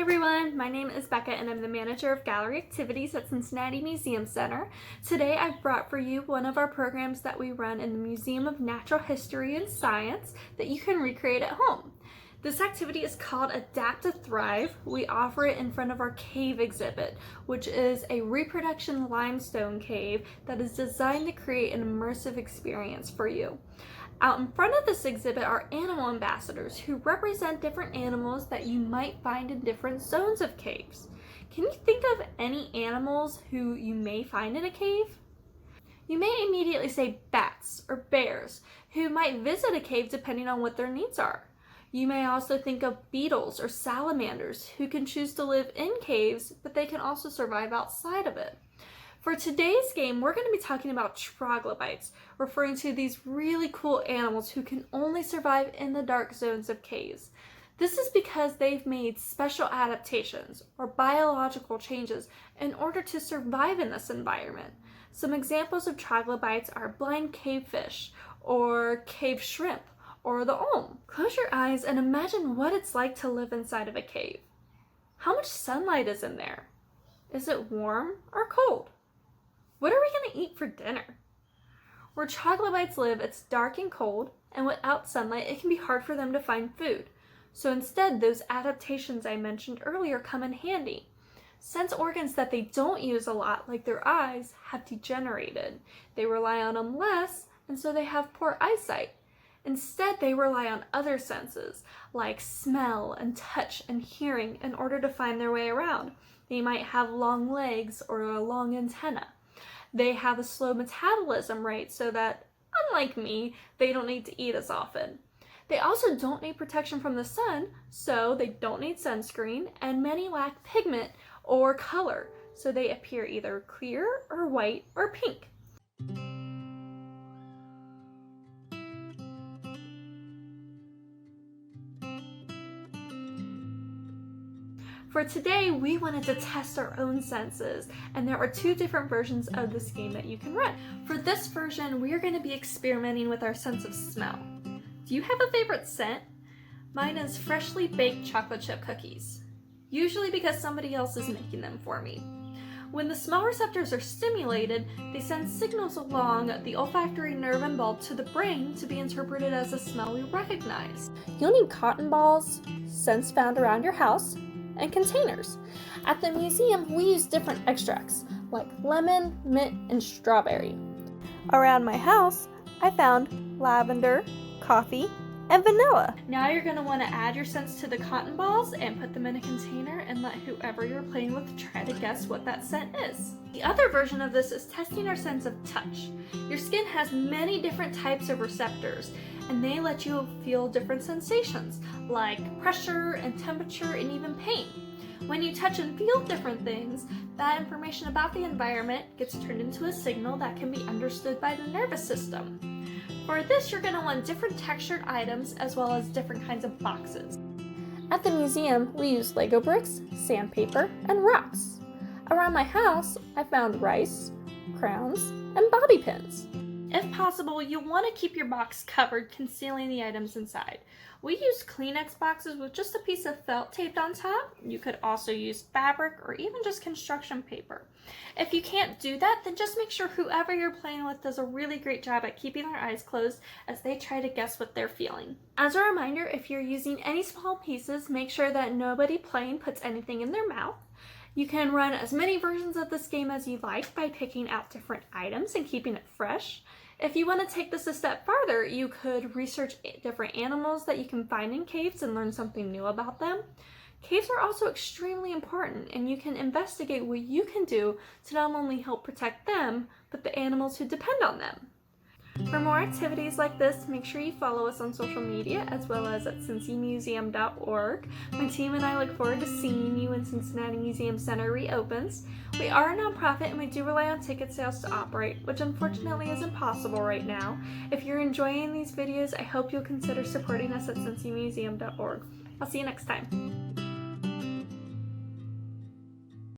everyone, my name is Becca and I'm the manager of gallery activities at Cincinnati Museum Center. Today I've brought for you one of our programs that we run in the Museum of Natural History and Science that you can recreate at home. This activity is called Adapt to Thrive. We offer it in front of our cave exhibit, which is a reproduction limestone cave that is designed to create an immersive experience for you. Out in front of this exhibit are animal ambassadors who represent different animals that you might find in different zones of caves. Can you think of any animals who you may find in a cave? You may immediately say bats or bears who might visit a cave depending on what their needs are. You may also think of beetles or salamanders who can choose to live in caves, but they can also survive outside of it. For today's game, we're going to be talking about Troglobites, referring to these really cool animals who can only survive in the dark zones of caves. This is because they've made special adaptations or biological changes in order to survive in this environment. Some examples of Troglobites are blind cavefish or cave shrimp or the olm. Close your eyes and imagine what it's like to live inside of a cave. How much sunlight is in there? Is it warm or cold? What are we going to eat for dinner? Where Troglobites live, it's dark and cold, and without sunlight, it can be hard for them to find food. So instead, those adaptations I mentioned earlier come in handy. Sense organs that they don't use a lot, like their eyes, have degenerated. They rely on them less, and so they have poor eyesight. Instead, they rely on other senses, like smell and touch and hearing, in order to find their way around. They might have long legs or a long antenna. They have a slow metabolism rate so that, unlike me, they don't need to eat as often. They also don't need protection from the sun, so they don't need sunscreen, and many lack pigment or color, so they appear either clear or white or pink. For today, we wanted to test our own senses, and there are two different versions of this game that you can run. For this version, we are going to be experimenting with our sense of smell. Do you have a favorite scent? Mine is freshly baked chocolate chip cookies, usually because somebody else is making them for me. When the smell receptors are stimulated, they send signals along the olfactory nerve and bulb to the brain to be interpreted as a smell we recognize. You'll need cotton balls, scents found around your house, and containers. At the museum, we use different extracts like lemon, mint, and strawberry. Around my house, I found lavender, coffee, and vanilla. Now you're going to want to add your scents to the cotton balls and put them in a container and let whoever you're playing with try to guess what that scent is. The other version of this is testing our sense of touch. Your skin has many different types of receptors, and they let you feel different sensations like pressure and temperature and even pain. When you touch and feel different things, that information about the environment gets turned into a signal that can be understood by the nervous system. For this, you're going to want different textured items as well as different kinds of boxes. At the museum, we use Lego bricks, sandpaper, and rocks. Around my house, I found rice, crowns, and bobby pins. If possible, you'll want to keep your box covered, concealing the items inside. We use Kleenex boxes with just a piece of felt taped on top. You could also use fabric or even just construction paper. If you can't do that, then just make sure whoever you're playing with does a really great job at keeping their eyes closed as they try to guess what they're feeling. As a reminder, if you're using any small pieces, make sure that nobody playing puts anything in their mouth. You can run as many versions of this game as you like by picking out different items and keeping it fresh. If you want to take this a step farther, you could research different animals that you can find in caves and learn something new about them. Caves are also extremely important, and you can investigate what you can do to not only help protect them, but the animals who depend on them. For more activities like this, make sure you follow us on social media as well as at cincymuseum.org. My team and I look forward to seeing you when Cincinnati Museum Center reopens. We are a nonprofit and we do rely on ticket sales to operate, which unfortunately isn't possible right now. If you're enjoying these videos, I hope you'll consider supporting us at cincymuseum.org. I'll see you next time.